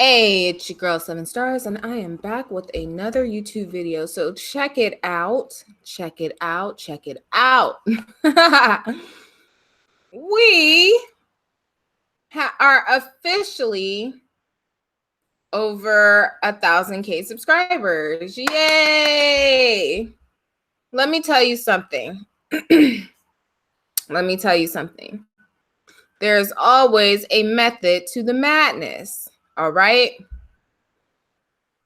Hey, it's your girl 7 Stars, and I am back with another YouTube video. So check it out. Check it out. Check it out. We are officially over 1,000K subscribers. Yay! Let me tell you something. Let me tell you something. There's always a method to the madness. All right.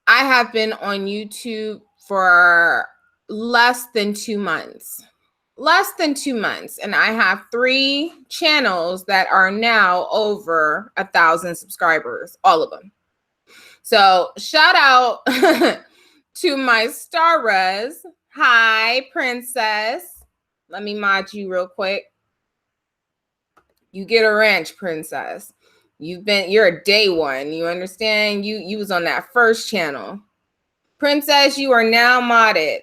I have been on YouTube for less than 2 months. Less than 2 months. And I have 3 channels that are now over 1,000 subscribers, all of them. So shout out to my Starres. Hi, princess. Let me mod you real quick. You get a ranch, princess. You're a day one. You understand? You was on that first channel. Princess, you are now modded.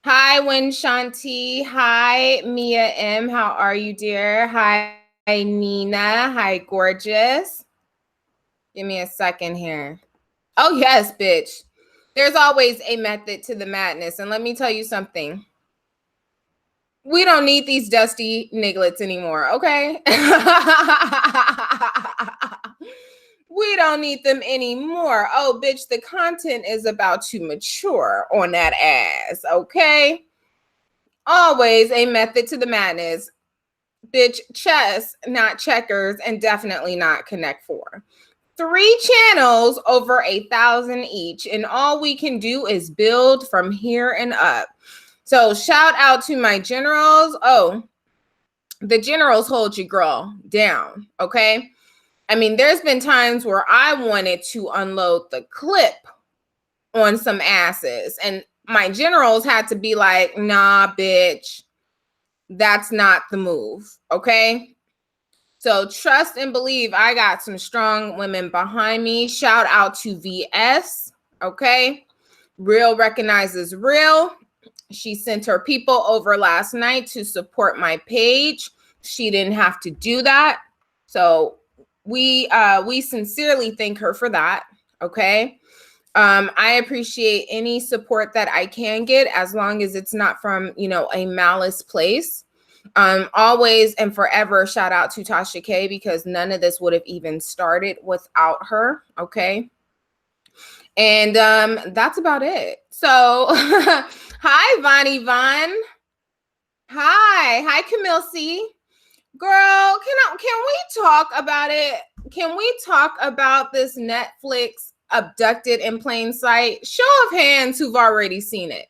Hi, Winshanti. Hi, Mia M. How are you, dear? Hi, Nina. Hi, gorgeous. Give me a second here. Oh, yes, bitch. There's always a method to the madness. And let me tell you something. We don't need these dusty nigglets anymore, okay? We don't need them anymore. Oh, bitch, the content is about to mature on that ass, okay? Always a method to the madness. Bitch, chess, not checkers, and definitely not Connect 4. 3 channels over 1,000 each, and all we can do is build from here and up. So shout out to my generals. Oh, the generals hold your girl down, okay? I mean, there's been times where I wanted to unload the clip on some asses, and my generals had to be like, nah, bitch, that's not the move, okay? So trust and believe I got some strong women behind me. Shout out to VS, okay? Real recognizes real. She sent her people over last night to support my page. She didn't have to do that. So we sincerely thank her for that, okay? I appreciate any support that I can get as long as it's not from, a malice place. Always and forever shout out to Tasha K, because none of this would have even started without her, okay? And that's about it. So hi, Vonnie Von. Hi, Camille C. Girl, can we talk about it? Can we talk about this Netflix Abducted in Plain Sight? Show of hands who've already seen it.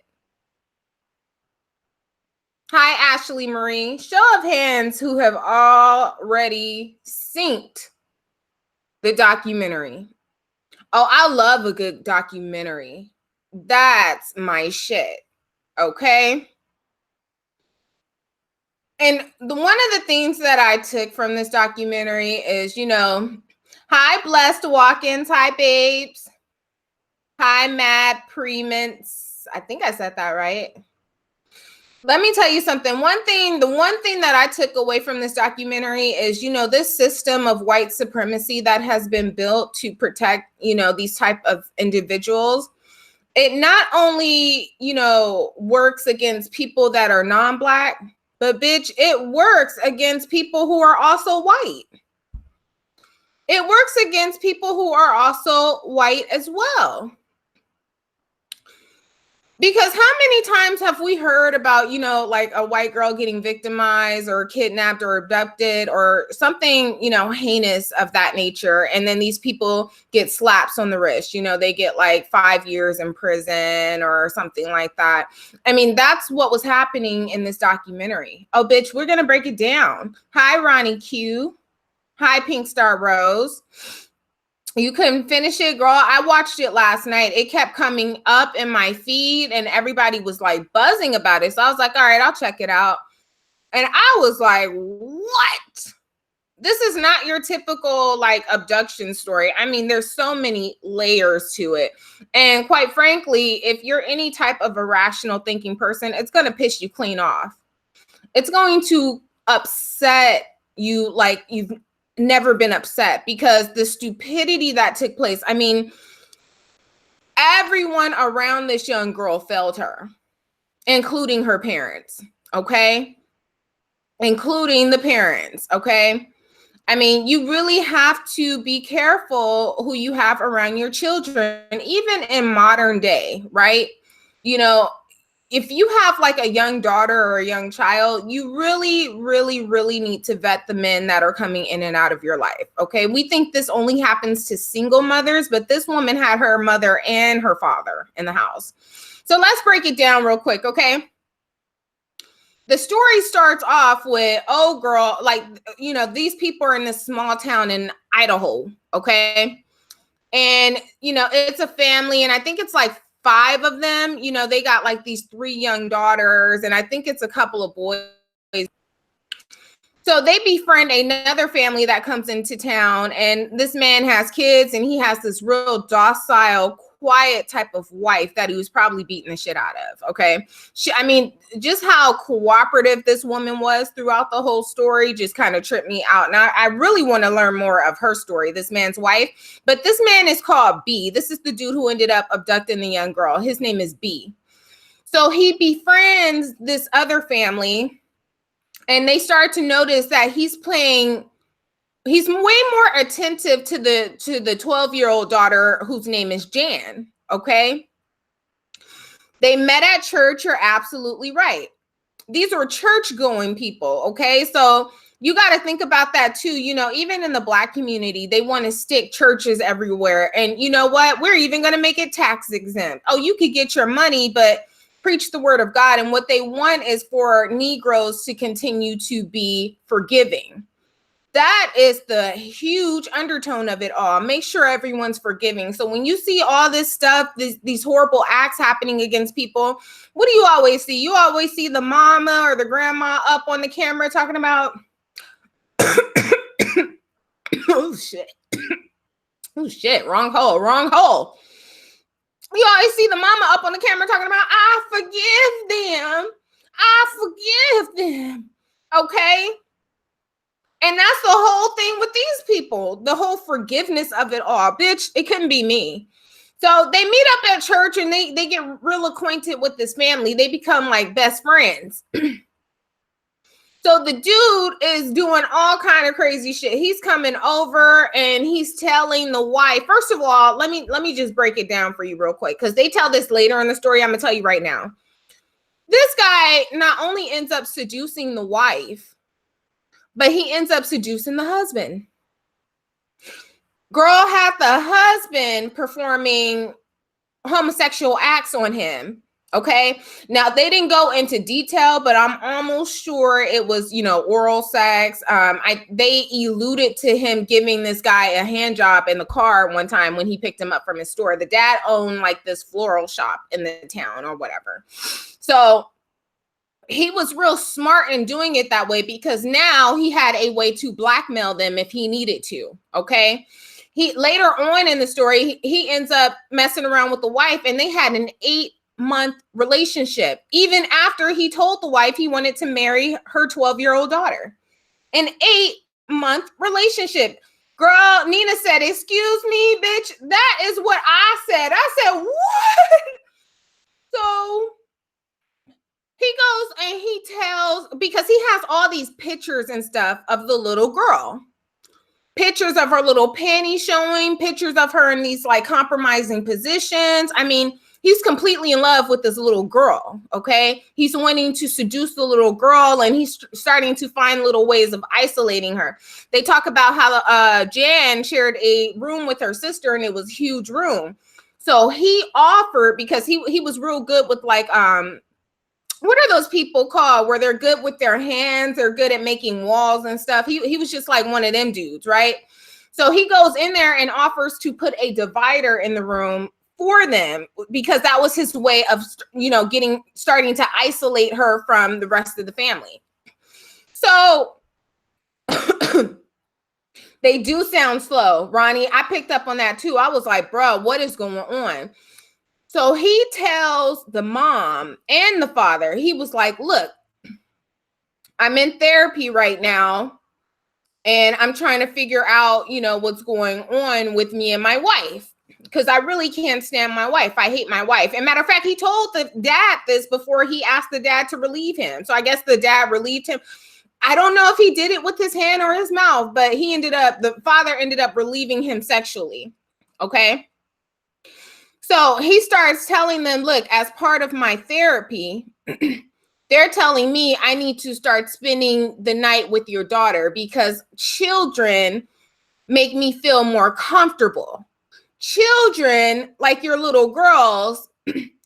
Hi, Ashley Marie. Show of hands who have already synced the documentary. Oh, I love a good documentary. That's my shit. Okay. And one of the things that I took from this documentary is, hi, Blessed Walk-ins. Hi, babes. Hi, Mad Premints. I think I said that right. Let me tell you something. The one thing that I took away from this documentary is, this system of white supremacy that has been built to protect, these type of individuals. It not only, works against people that are non-Black, but bitch, it works against people who are also white. It works against people who are also white as well. Because how many times have we heard about, like a white girl getting victimized or kidnapped or abducted or something, heinous of that nature. And then these people get slaps on the wrist, they get like 5 years in prison or something like that. I mean, that's what was happening in this documentary. Oh, bitch, we're going to break it down. Hi, Ronnie Q. Hi, Pink Star Rose. You couldn't finish it, girl. I watched it last night. It kept coming up in my feed and everybody was like buzzing about it. So I was like, all right, I'll check it out. And I was like, what? This is not your typical like abduction story. I mean, there's so many layers to it. And quite frankly, if you're any type of a rational thinking person, it's going to piss you clean off. It's going to upset you like you've never been upset because the stupidity that took place. I mean, everyone around this young girl failed her, including her parents, okay? Including the parents, okay? I mean, you really have to be careful who you have around your children, even in modern day, right? You know, if you have like a young daughter or a young child, you really, really, really need to vet the men that are coming in and out of your life. Okay. We think this only happens to single mothers, but this woman had her mother and her father in the house. So let's break it down real quick. Okay. The story starts off with, oh, girl, like, you know, these people are in this small town in Idaho. Okay. And, you know, it's a family, and I think it's like 5 of them. You know, they got like these 3 young daughters, and I think it's a couple of boys. So they befriend another family that comes into town, and this man has kids, and he has this real docile, quiet type of wife that he was probably beating the shit out of. Okay. I mean, just how cooperative this woman was throughout the whole story just kind of tripped me out. Now, I really want to learn more of her story, this man's wife, but this man is called B. This is the dude who ended up abducting the young girl. His name is B. So he befriends this other family, and they start to notice that he's way more attentive to the 12-year-old daughter whose name is Jan. Okay. They met at church. You're absolutely right. These are church going people. Okay. So you got to think about that too. You know, even in the Black community, they want to stick churches everywhere. And you know what? We're even going to make it tax exempt. Oh, you could get your money, but preach the word of God. And what they want is for Negroes to continue to be forgiving. That is the huge undertone of it all. Make sure everyone's forgiving. So when you see all this stuff, these horrible acts happening against people, what do you always see? You always see the mama or the grandma up on the camera talking about, oh shit, oh shit, wrong hole, wrong hole. You always see the mama up on the camera talking about, I forgive them. Okay. And that's the whole thing with these people, the whole forgiveness of it all. Bitch, it couldn't be me. So they meet up at church, and they get real acquainted with this family. They become like best friends. So the dude is doing all kind of crazy shit. He's coming over and he's telling the wife. First of all, let me just break it down for you real quick, because they tell this later in the story. I'm gonna tell you right now. This guy not only ends up seducing the wife, but he ends up seducing the husband. Girl had the husband performing homosexual acts on him. Okay. Now, they didn't go into detail, but I'm almost sure it was, you know, oral sex. They alluded to him giving this guy a hand job in the car one time when he picked him up from his store. The dad owned like this floral shop in the town or whatever. So he was real smart in doing it that way, because now he had a way to blackmail them if he needed to. Okay. He later on in the story, he ends up messing around with the wife, and they had an 8-month relationship, even after he told the wife he wanted to marry her 12-year-old daughter. An 8-month relationship. Girl, Nina said, excuse me, bitch. That is what I said. I said, what? So he goes and he tells, because he has all these pictures and stuff of the little girl. Pictures of her little panties showing, pictures of her in these like compromising positions. I mean, he's completely in love with this little girl, okay? He's wanting to seduce the little girl, and he's starting to find little ways of isolating her. They talk about how Jan shared a room with her sister, and it was a huge room. So he offered, because he was real good with like, what are those people called where they're good with their hands? They're good at making walls and stuff. He was just like one of them dudes, right? So he goes in there and offers to put a divider in the room for them, because that was his way of, you know, starting to isolate her from the rest of the family. So they do sound slow, Ronnie. I picked up on that too. I was like, bro, what is going on? So he tells the mom and the father, he was like, look, I'm in therapy right now. And I'm trying to figure out, what's going on with me and my wife, because I really can't stand my wife. I hate my wife. And matter of fact, he told the dad this before he asked the dad to relieve him. So I guess the dad relieved him. I don't know if he did it with his hand or his mouth, but the father ended up relieving him sexually. Okay. So he starts telling them, look, as part of my therapy, they're telling me I need to start spending the night with your daughter because children make me feel more comfortable. Children, like your little girls,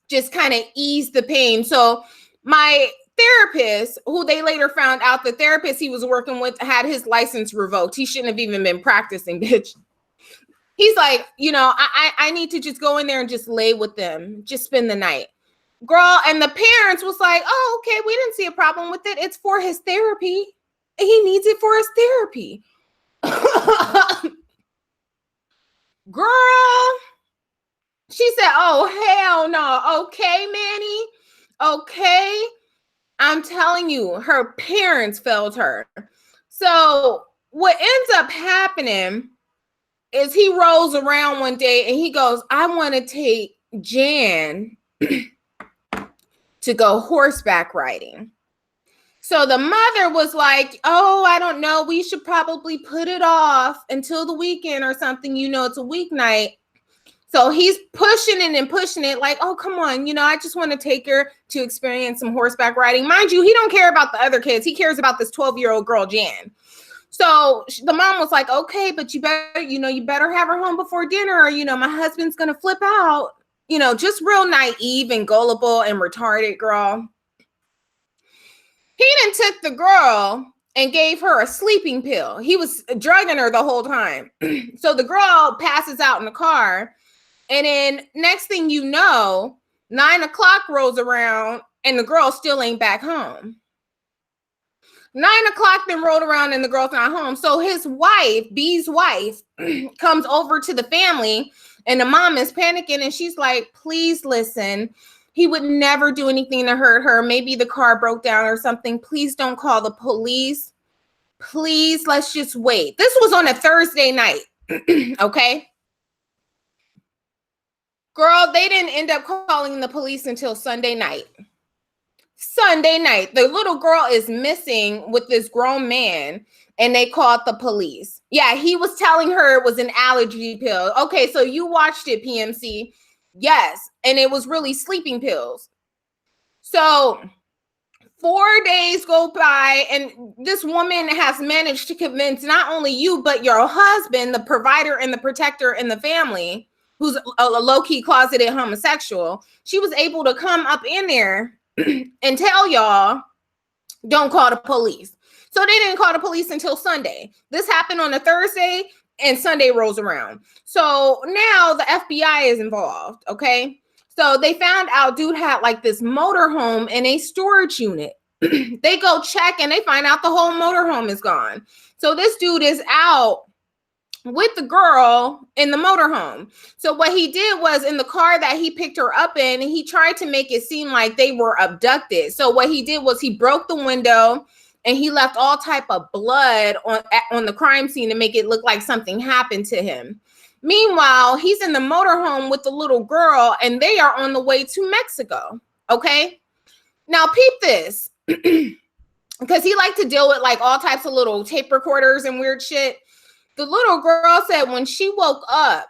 just kind of ease the pain. So my therapist, who they later found out the therapist he was working with had his license revoked. He shouldn't have even been practicing, bitch. He's like, I need to just go in there and just lay with them, just spend the night. Girl, and the parents was like, oh, okay, we didn't see a problem with it. It's for his therapy. He needs it for his therapy. Girl, she said, oh, hell no. Okay, Manny. Okay. I'm telling you, her parents failed her. So what ends up happening is he rolls around one day and he goes, I want to take Jan to go horseback riding. So the mother was like, oh, I don't know. We should probably put it off until the weekend or something. It's a weeknight. So he's pushing it like, oh, come on. I just want to take her to experience some horseback riding. Mind you, he don't care about the other kids. He cares about this 12-year-old girl, Jan. So the mom was like, okay, but you better have her home before dinner or, my husband's going to flip out. Just real naive and gullible and retarded, girl. He then took the girl and gave her a sleeping pill. He was drugging her the whole time. So the girl passes out in the car. And then next thing you know, 9 o'clock rolls around and the girl still ain't back home. 9 o'clock then rolled around and the girl's not home. So his wife, B's wife, comes over to the family and the mom is panicking and she's like, please listen. He would never do anything to hurt her. Maybe the car broke down or something. Please don't call the police. Please, let's just wait. This was on a Thursday night. Okay. Girl, they didn't end up calling the police until Sunday night. Sunday night, the little girl is missing with this grown man and they called the police. Yeah, he was telling her it was an allergy pill. Okay, so you watched it, PMC. Yes, and it was really sleeping pills. So 4 days go by and this woman has managed to convince not only you, but your husband, the provider and the protector in the family, who's a low-key closeted homosexual. She was able to come up in there and tell y'all, don't call the police. So they didn't call the police until Sunday. This happened on a Thursday and Sunday rolls around. So now the FBI is involved, okay? So they found out dude had like this motorhome and a storage unit. They go check and they find out the whole motorhome is gone. So this dude is out with the girl in the motorhome. So what he did was in the car that he picked her up in, he tried to make it seem like they were abducted. So what he did was he broke the window and he left all type of blood on the crime scene to make it look like something happened to him. Meanwhile, he's in the motorhome with the little girl and they are on the way to Mexico. Okay. Now peep this, because he liked to deal with like all types of little tape recorders and weird shit. The little girl said when she woke up,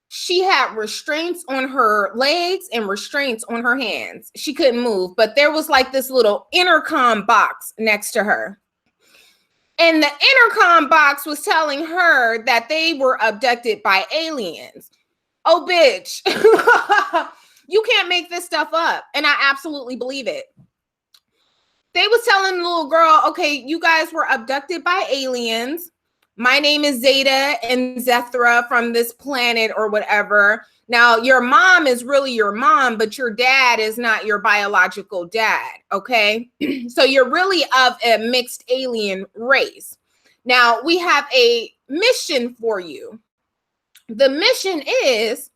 she had restraints on her legs and restraints on her hands. She couldn't move, but there was like this little intercom box next to her. And the intercom box was telling her that they were abducted by aliens. Oh, bitch. You can't make this stuff up. And I absolutely believe it. They was telling the little girl, okay, you guys were abducted by aliens. My name is Zeta and Zethra from this planet or whatever. Now, your mom is really your mom, but your dad is not your biological dad, okay? So you're really of a mixed alien race. Now, we have a mission for you. The mission is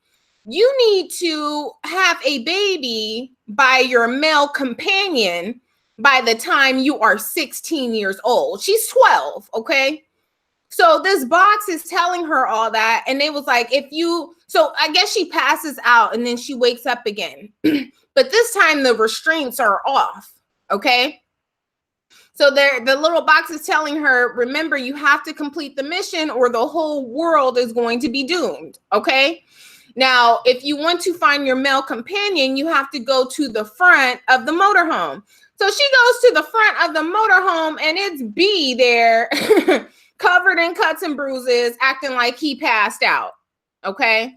you need to have a baby by your male companion by the time you are 16 years old. She's 12, okay? So this box is telling her all that. And they was like, so I guess she passes out and then she wakes up again. But this time the restraints are off, okay? So the little box is telling her, remember, you have to complete the mission or the whole world is going to be doomed, okay? Now, if you want to find your male companion, you have to go to the front of the motorhome. So she goes to the front of the motorhome and it's B there, covered in cuts and bruises, acting like he passed out, okay?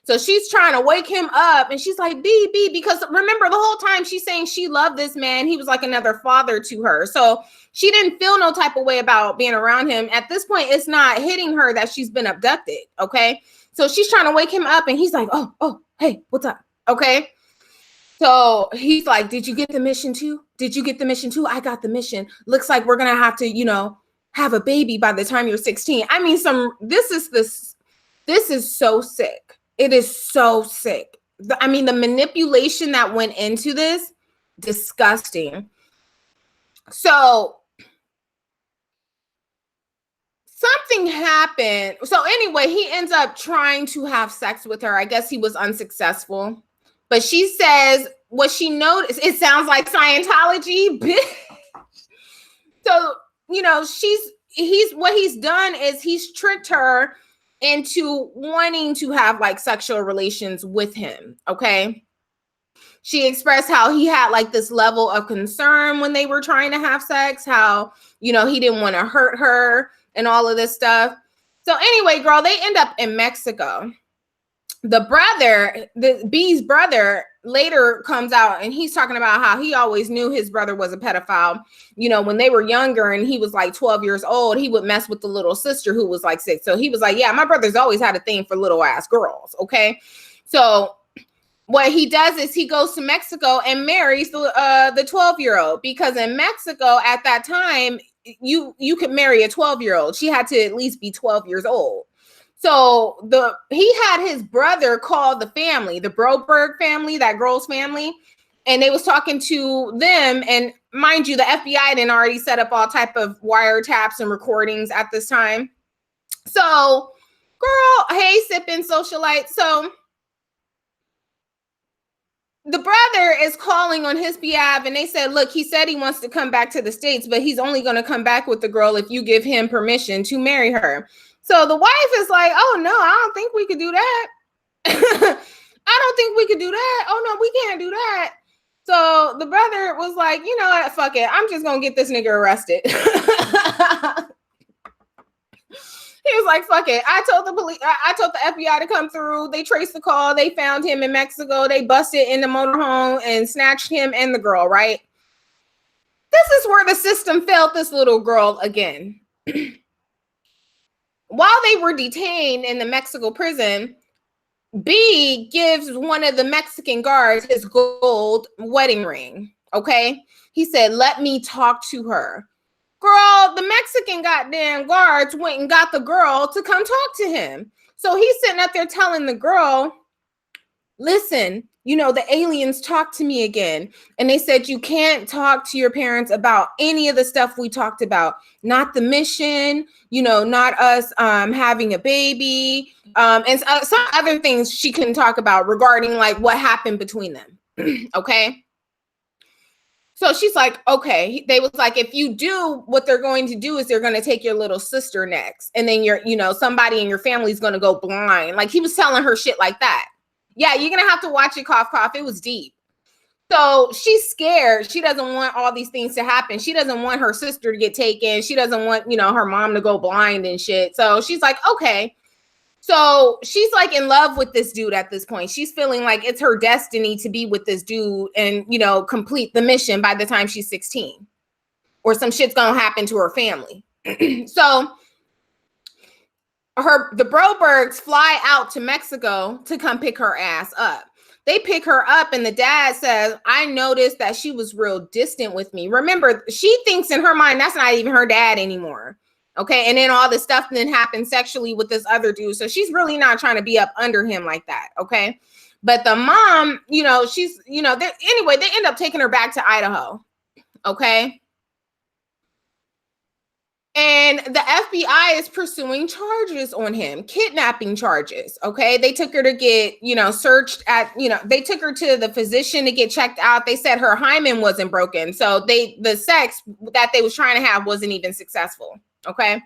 So she's trying to wake him up and she's like, B, because remember the whole time she's saying she loved this man. He was like another father to her. So she didn't feel no type of way about being around him. At this point, it's not hitting her that she's been abducted, okay? So she's trying to wake him up and he's like, oh, hey, what's up? Okay. So he's like, did you get the mission too? Did you get the mission too? I got the mission. Looks like we're going to have to, have a baby by the time you're 16. I mean, this is so sick. It is so sick. I mean, the manipulation that went into this, disgusting. So something happened. So anyway, he ends up trying to have sex with her. I guess he was unsuccessful. But she says what she noticed, it sounds like Scientology, bitch. So, what he's done is he's tricked her into wanting to have like sexual relations with him, okay? She expressed how he had like this level of concern when they were trying to have sex, how, he didn't want to hurt her and all of this stuff. So anyway, girl, they end up in Mexico. The B's brother later comes out and he's talking about how he always knew his brother was a pedophile. When they were younger and he was like 12 years old, he would mess with the little sister who was like 6. So he was like, yeah, my brother's always had a thing for little ass girls. Okay. So what he does is he goes to Mexico and marries the 12-year-old, because in Mexico at that time, you could marry a 12-year-old. She had to at least be 12 years old. So he had his brother call the family, the Broberg family, that girl's family, and they was talking to them. And mind you, the FBI had already set up all type of wiretaps and recordings at this time. So, girl, hey, sipping socialite. So the brother is calling on his behalf, and they said, look, he said he wants to come back to the States, but he's only going to come back with the girl if you give him permission to marry her. So the wife is like, oh, no, I don't think we could do that. I don't think we could do that. Oh, no, we can't do that. So the brother was like, you know what? Fuck it. I'm just going to get this nigga arrested. He was like, fuck it. I told the police, I told the FBI to come through. They traced the call. They found him in Mexico. They busted in the motorhome and snatched him and the girl, right? This is where the system failed this little girl again. While they were detained in the Mexico prison, B gives one of the Mexican guards his gold wedding ring, okay? He said, let me talk to her. Girl, the Mexican goddamn guards went and got the girl to come talk to him. So he's sitting up there telling the girl, listen, the aliens talked to me again. And they said, you can't talk to your parents about any of the stuff we talked about. Not the mission, not us having a baby. And some other things she couldn't talk about regarding like what happened between them. Okay. So she's like, okay. They was like, if you do, what they're going to do is they're going to take your little sister next. And then somebody in your family is going to go blind. Like he was telling her shit like that. Yeah, you're going to have to watch it, cough, cough. It was deep. So she's scared. She doesn't want all these things to happen. She doesn't want her sister to get taken. She doesn't want, her mom to go blind and shit. So she's like, okay. So she's like in love with this dude at this point. She's feeling like it's her destiny to be with this dude and, complete the mission by the time she's 16. Or some shit's going to happen to her family. So the Brobergs fly out to Mexico to come pick her ass up. They pick her up and the dad says, I noticed that she was real distant with me. Remember, she thinks in her mind, that's not even her dad anymore. Okay. And then all this stuff then happened sexually with this other dude. So she's really not trying to be up under him like that. Okay. But the mom, she's, anyway, they end up taking her back to Idaho. Okay. And the FBI is pursuing charges on him, kidnapping charges. Okay. They took her to get, searched at, they took her to the physician to get checked out. They said her hymen wasn't broken. So the sex that they was trying to have wasn't even successful. Okay.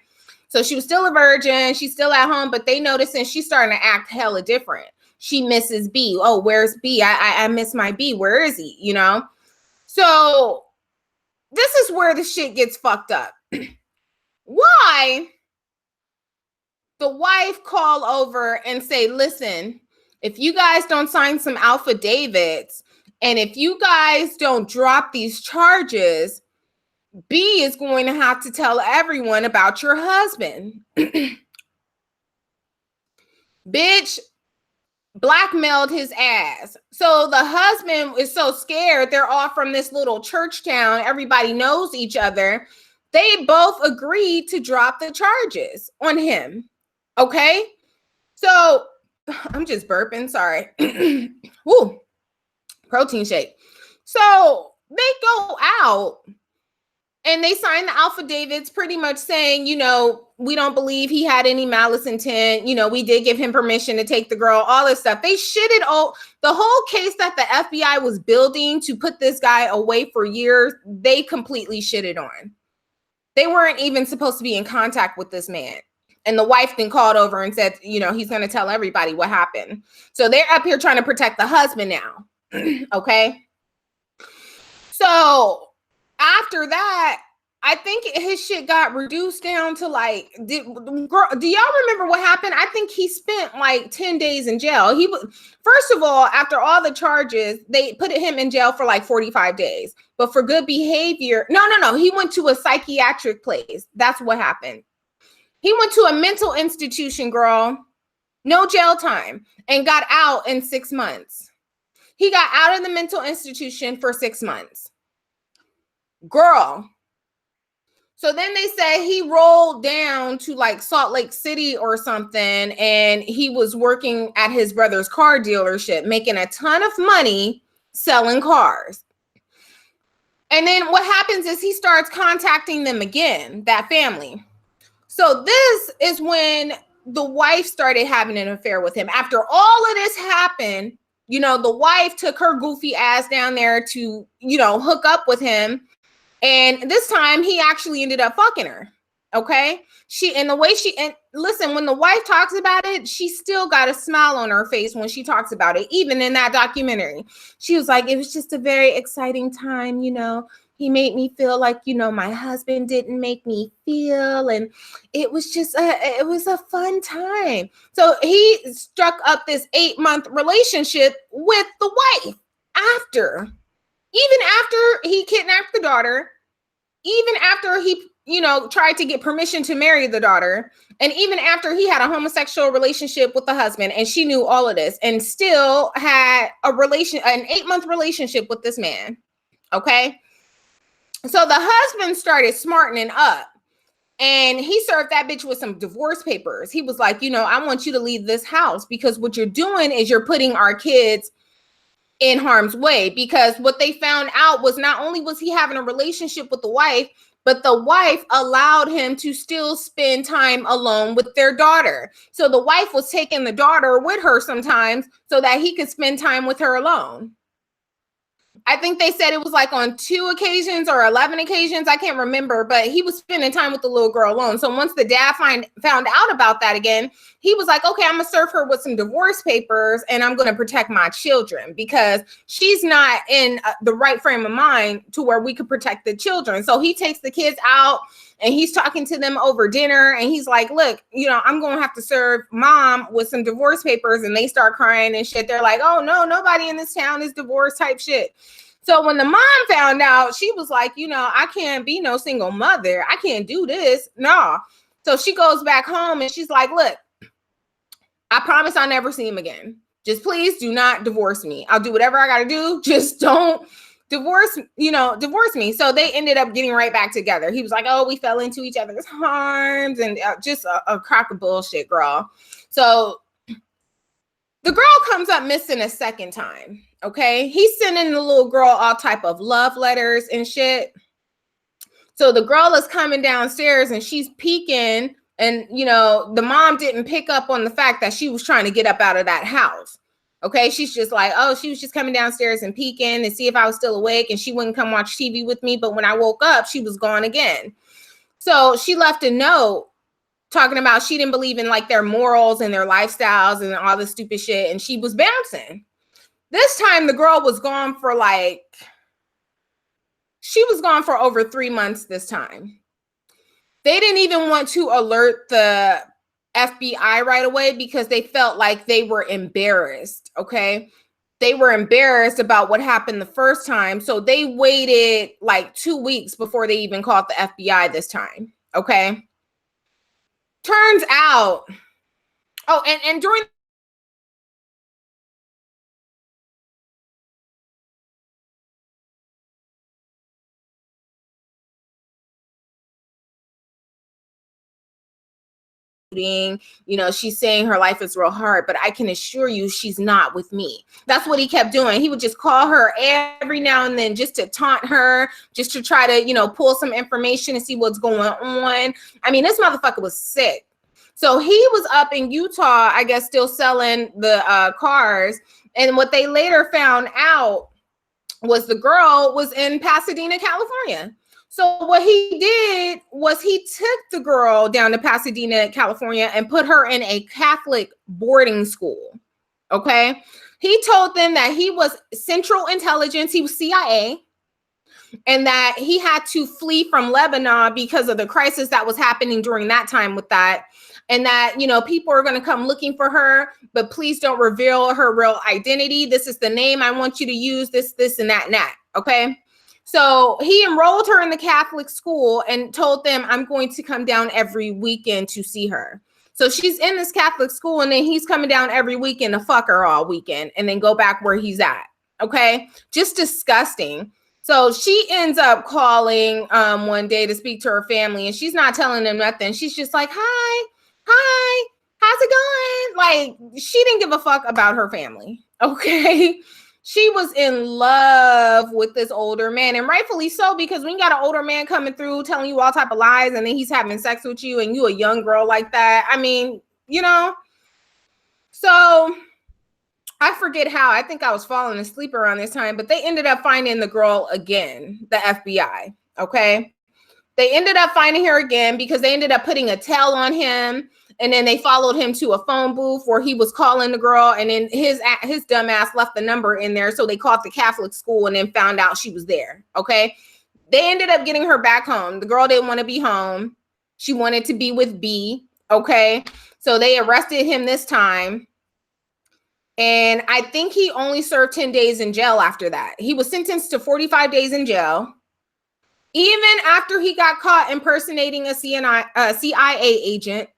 So she was still a virgin. She's still at home, but they noticed and she's starting to act hella different. She misses B. Oh, where's B? I miss my B. Where is he? So this is where the shit gets fucked up. Why the wife call over and say, listen, if you guys don't sign some affidavits and if you guys don't drop these charges, B is going to have to tell everyone about your husband. Bitch blackmailed his ass. So the husband is so scared. They're all from this little church town. Everybody knows each other. They both agreed to drop the charges on him. Okay. So I'm just burping. Sorry. Woo. Protein shake. So they go out and they sign the affidavits pretty much saying, we don't believe he had any malice intent. We did give him permission to take the girl, all this stuff. They shitted all the whole case that the FBI was building to put this guy away for years. They completely shitted on. They weren't even supposed to be in contact with this man. And the wife then called over and said, he's going to tell everybody what happened. So they're up here trying to protect the husband now. Okay. So after that, I think his shit got reduced down to like, do y'all remember what happened? I think he spent like 10 days in jail. He was, first of all, after all the charges, they put him in jail for like 45 days. But for good behavior, no. He went to a psychiatric place. That's what happened. He went to a mental institution, girl. No jail time, and got out in 6 months. He got out of the mental institution for 6 months. Girl. So then they say he rolled down to like Salt Lake City or something, and he was working at his brother's car dealership, making a ton of money selling cars. And then what happens is he starts contacting them again, that family. So this is when the wife started having an affair with him. After all of this happened, the wife took her goofy ass down there to, hook up with him. And this time he actually ended up fucking her. Okay. And listen, when the wife talks about it, she still got a smile on her face when she talks about it. Even in that documentary, she was like, it was just a very exciting time. He made me feel like, my husband didn't make me feel. And it was just, it was a fun time. So he struck up this 8-month relationship with the wife even after he kidnapped the daughter, even after he, tried to get permission to marry the daughter, and even after he had a homosexual relationship with the husband, and she knew all of this, and still had an 8-month relationship with this man. Okay. So the husband started smartening up, and he served that bitch with some divorce papers. He was like, I want you to leave this house because what you're doing is you're putting our kids in harm's way. Because what they found out was not only was he having a relationship with the wife, but the wife allowed him to still spend time alone with their daughter. So the wife was taking the daughter with her sometimes so that he could spend time with her alone. I think they said it was like on 2 occasions or 11 occasions. I can't remember, but he was spending time with the little girl alone. So once the dad found out about that again, he was like, okay, I'm going to serve her with some divorce papers and I'm going to protect my children because she's not in the right frame of mind to where we could protect the children. So he takes the kids out and he's talking to them over dinner. And he's like, look, I'm going to have to serve mom with some divorce papers. And they start crying and shit. They're like, oh no, nobody in this town is divorced type shit. So when the mom found out, she was like, I can't be no single mother. I can't do this. No. So she goes back home and she's like, look, I promise I'll never see him again. Just please do not divorce me. I'll do whatever I got to do. Just don't divorce me. So they ended up getting right back together. He was like, oh, we fell into each other's arms and just a crock of bullshit, girl. So the girl comes up missing a second time. Okay. He's sending the little girl all type of love letters and shit. So the girl is coming downstairs and she's peeking, and the mom didn't pick up on the fact that she was trying to get up out of that house. Okay, she's just like, oh, she was just coming downstairs and peeking to see if I was still awake, and she wouldn't come watch TV with me. But when I woke up, she was gone again. So she left a note talking about she didn't believe in like their morals and their lifestyles and all this stupid shit, and she was bouncing. This time the girl was gone for she was gone for over 3 months this time. They didn't even want to alert the FBI right away because they felt like they were embarrassed, okay? They were embarrassed about what happened the first time, so they waited like 2 weeks before they even called the FBI this time, okay? Turns out, and during she's saying her life is real hard, but I can assure you she's not with me. That's what he kept doing. He would just call her every now and then just to taunt her, just to try to, pull some information and see what's going on. I mean, this motherfucker was sick. So he was up in Utah, I guess, still selling the cars. And what they later found out was the girl was in Pasadena, California. So what he did was he took the girl down to Pasadena, California, and put her in a Catholic boarding school. Okay. He told them that he was Central Intelligence, he was CIA, and that he had to flee from Lebanon because of the crisis that was happening during that time with that. And that, people are going to come looking for her, but please don't reveal her real identity. This is the name I want you to use, this, and that, and that. Okay. So he enrolled her in the Catholic school and told them, I'm going to come down every weekend to see her. So she's in this Catholic school, and then he's coming down every weekend to fuck her all weekend and then go back where he's at. Okay. Just disgusting. So she ends up calling one day to speak to her family, and she's not telling them nothing. She's just like, hi, how's it going? Like, she didn't give a fuck about her family. Okay. She was in love with this older man, and rightfully so, because when you got an older man coming through telling you all type of lies, and then he's having sex with you, and you a young girl like that, I mean, so I forget how. I think I was falling asleep around this time, but they ended up finding the girl again, the FBI, okay? They ended up finding her again because they ended up putting a tail on him. And then they followed him to a phone booth where he was calling the girl. And then his dumb ass left the number in there. So they called the Catholic school and then found out she was there. Okay. They ended up getting her back home. The girl didn't want to be home. She wanted to be with B. Okay. So they arrested him this time. And I think he only served 10 days in jail after that. He was sentenced to 45 days in jail. Even after he got caught impersonating a CIA agent,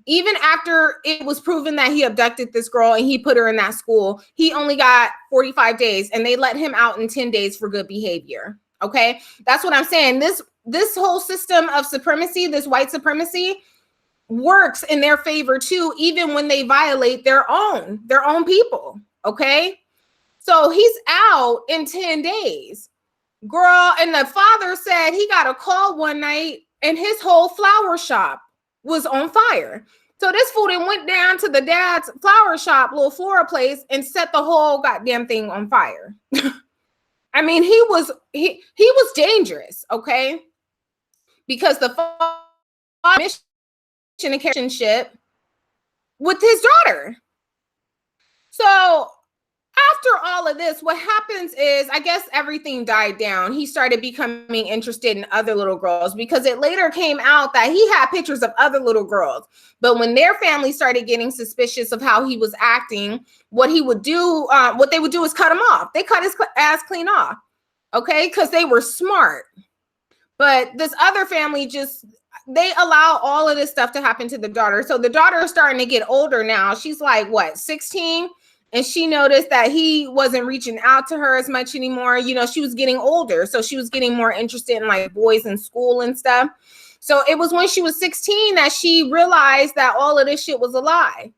even after it was proven that he abducted this girl and he put her in that school, he only got 45 days, and they let him out in 10 days for good behavior. Okay. That's what I'm saying. This whole system of supremacy, this white supremacy, works in their favor too, even when they violate their own people. Okay. So he's out in 10 days. Girl, and the father said he got a call one night and his whole flower shop was on fire. So this fool then went down to the dad's flower shop, little floral place, and set the whole goddamn thing on fire. I mean, he was dangerous, okay? Because the father mission relationship with his daughter. So after all of this, what happens is, I guess everything died down. He started becoming interested in other little girls because it later came out that he had pictures of other little girls. But when their family started getting suspicious of how he was acting, what they would do is cut him off. They cut his ass clean off, okay? Because they were smart. But this other family they allow all of this stuff to happen to the daughter. So the daughter is starting to get older now. She's like, 16? And she noticed that he wasn't reaching out to her as much anymore. She was getting older. So she was getting more interested in like boys in school and stuff. So it was when she was 16 that she realized that all of this shit was a lie.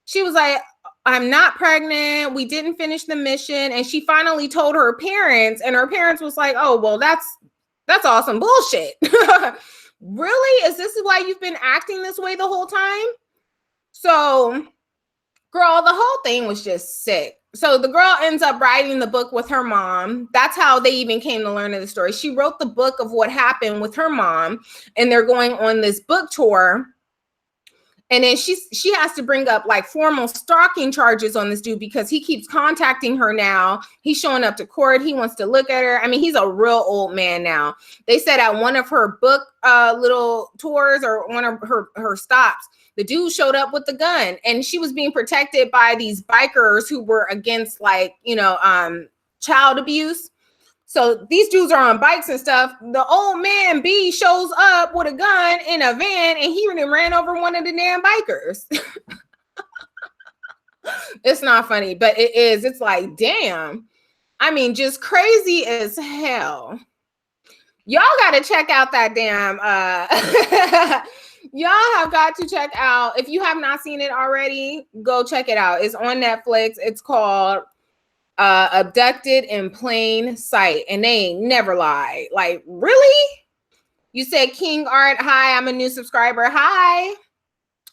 She was like, I'm not pregnant. We didn't finish the mission. And she finally told her parents, and her parents was like, oh, well, that's That's awesome bullshit. Really? Is this why you've been acting this way the whole time? So, girl, the whole thing was just sick. So the girl ends up writing the book with her mom. That's how they even came to learn of the story. She wrote the book of what happened with her mom, and they're going on this book tour. And then she has to bring up like formal stalking charges on this dude because he keeps contacting her now. He's showing up to court. He wants to look at her. I mean, he's a real old man now. They said at one of her book little tours or one of her stops, the dude showed up with the gun, and she was being protected by these bikers who were against like, child abuse. So these dudes are on bikes and stuff. The old man B shows up with a gun in a van, and he ran over one of the damn bikers. It's not funny, but it is. It's like, damn. I mean, just crazy as hell. Y'all got to check out that damn. Y'all have got to check out. If you have not seen it already, go check it out. It's on Netflix. It's called Abducted in Plain Sight, and they ain't never lie. Like, really? You said King Art, hi, I'm a new subscriber. Hi.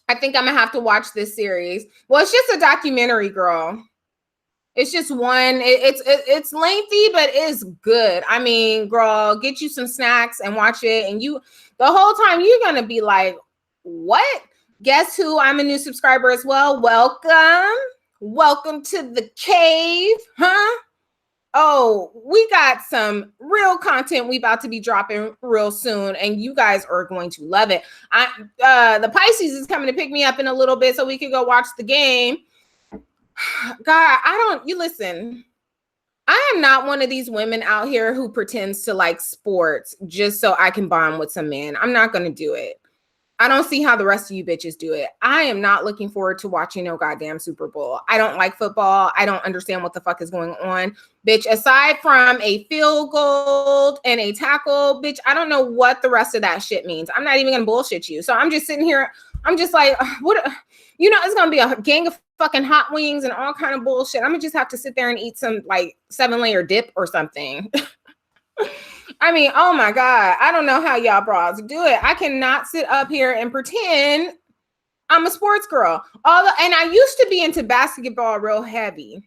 I think I'm gonna have to watch this series. Well, it's just a documentary, girl. It's just one. It's lengthy, but it's good. I mean, girl, get you some snacks and watch it, and you the whole time you're gonna be like, what? Guess who? I'm a new subscriber as well. Welcome to the cave, huh? Oh, we got some real content we about to be dropping real soon, and you guys are going to love it. The Pisces is coming to pick me up in a little bit so we can go watch the game. God, you listen. I am not one of these women out here who pretends to like sports just so I can bond with some man. I'm not going to do it. I don't see how the rest of you bitches do it. I am not looking forward to watching no goddamn Super Bowl. I don't like football. I don't understand what the fuck is going on. Bitch, aside from a field goal and a tackle, bitch, I don't know what the rest of that shit means. I'm not even going to bullshit you. So I'm just sitting here. I'm just like, what? It's going to be a gang of fucking hot wings and all kind of bullshit. I'm going to just have to sit there and eat some like 7-layer dip or something. I mean, oh my God, I don't know how y'all bras do it. I cannot sit up here and pretend I'm a sports girl. And I used to be into basketball real heavy.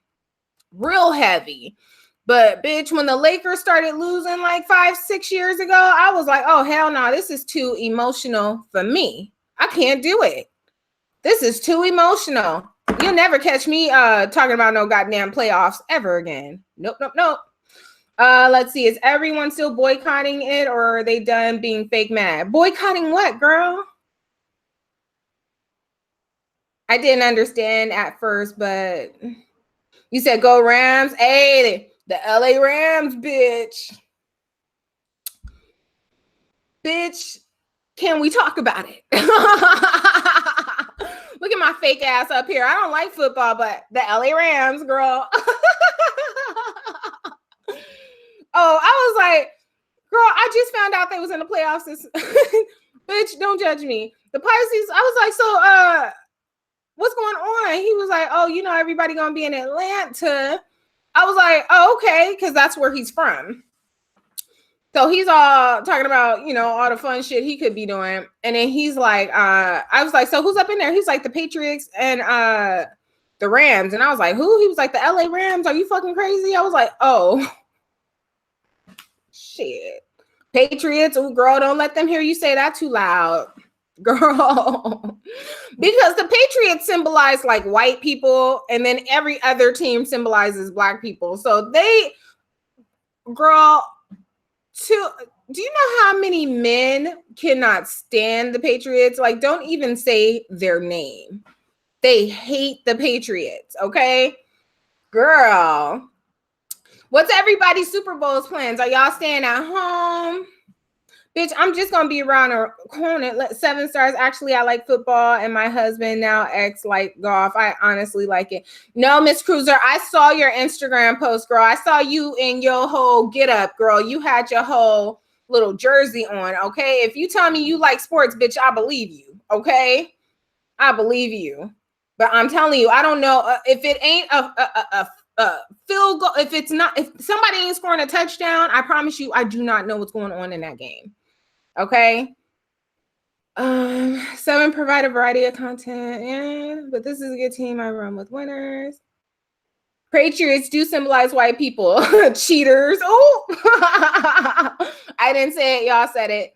But bitch, when the Lakers started losing like 5-6 years ago, I was like, oh, hell no, this is too emotional for me. I can't do it. This is too emotional. You'll never catch me talking about no goddamn playoffs ever again. Nope. Let's see. Is everyone still boycotting it, or are they done being fake mad? Boycotting what, girl? I didn't understand at first, but you said go Rams. Hey, the LA Rams, bitch. Bitch, can we talk about it? Look at my fake ass up here. I don't like football, but the LA Rams, girl. Oh, I was like, girl, I just found out they was in the playoffs. Bitch, don't judge me. The Pisces, I was like, so what's going on? He was like, oh, everybody gonna be in Atlanta. I was like, oh, okay, because that's where he's from. So he's all talking about, all the fun shit he could be doing. And then he's like, I was like, so who's up in there? He's like the Patriots and the Rams. And I was like, who? He was like, the LA Rams. Are you fucking crazy? I was like, oh. Shit. Patriots, oh girl, don't let them hear you say that too loud. Girl. Because the Patriots symbolize like white people, and then every other team symbolizes black people. So girl, do you know how many men cannot stand the Patriots? Like, don't even say their name. They hate the Patriots, okay? Girl. What's everybody's Super Bowl's plans? Are y'all staying at home? Bitch, I'm just going to be around a corner. 7 stars. Actually, I like football, and my husband, now ex, like golf. I honestly like it. No, Miss Cruiser, I saw your Instagram post, girl. I saw you in your whole get up, girl. You had your whole little jersey on, okay? If you tell me you like sports, bitch, I believe you, okay? I believe you. But I'm telling you, I don't know if it ain't a field goal. If somebody ain't scoring a touchdown, I promise you, I do not know what's going on in that game. Okay. 7, provide a variety of content. Yeah, but this is a good team. I run with winners. Patriots do symbolize white people. Cheaters. Oh, I didn't say it. Y'all said it.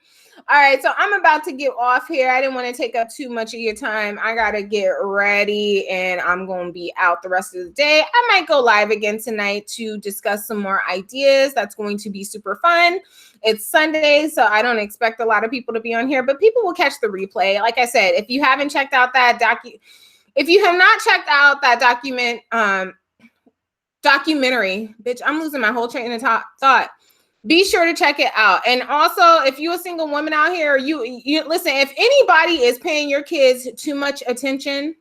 All right, so I'm about to get off here. I didn't want to take up too much of your time. I got to get ready, and I'm going to be out the rest of the day. I might go live again tonight to discuss some more ideas. That's going to be super fun. It's Sunday, so I don't expect a lot of people to be on here, but people will catch the replay. Like I said, if you haven't checked out that if you have not checked out that documentary, bitch, I'm losing my whole train of thought. Be sure to check it out. And also, if you're a single woman out here, you listen, if anybody is paying your kids too much attention,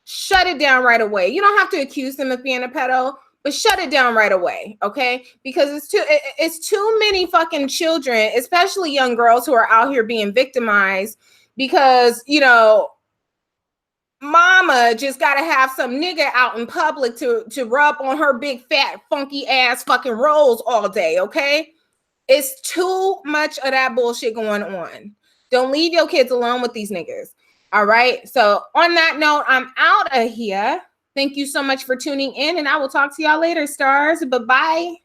shut it down right away. You don't have to accuse them of being a pedo, but shut it down right away, okay? Because it's too many fucking children, especially young girls, who are out here being victimized because, mama just got to have some nigga out in public to rub on her big, fat, funky ass fucking rolls all day, okay? It's too much of that bullshit going on. Don't leave your kids alone with these niggas, all right? So on that note, I'm out of here. Thank you so much for tuning in, and I will talk to y'all later, stars. Bye-bye.